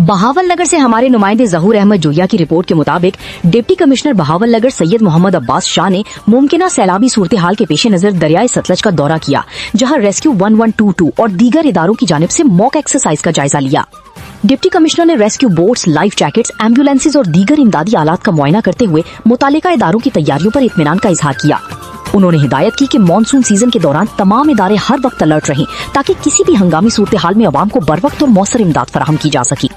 बहावलनगर से हमारे नुमाइंदे जहूर अहमद जोया की रिपोर्ट के मुताबिक डिप्टी कमिश्नर बहावलनगर सैयद मोहम्मद अब्बास शाह ने मुमकिन सैलाबी सूरत हाल के पेश नजर दरियाए सतलज का दौरा किया, जहां रेस्क्यू 1122 और दीगर इदारों की जानिब से मॉक एक्सरसाइज का जायजा लिया। डिप्टी कमिश्नर ने rescue boats, life jackets, ambulances और दीगर इमदादी आलात का मुआयना करते हुए मुतालिका इदारों की तैयारियों पर इत्मीनान का इजहार किया। उन्होंने हिदायत की कि मॉनसून सीजन के दौरान तमाम इदारे हर वक्त अलर्ट रहें ताकि किसी भी हंगामी सूरत हाल में अवाम को बर वक्त और मौसर इमदाद फराहम की जा सके।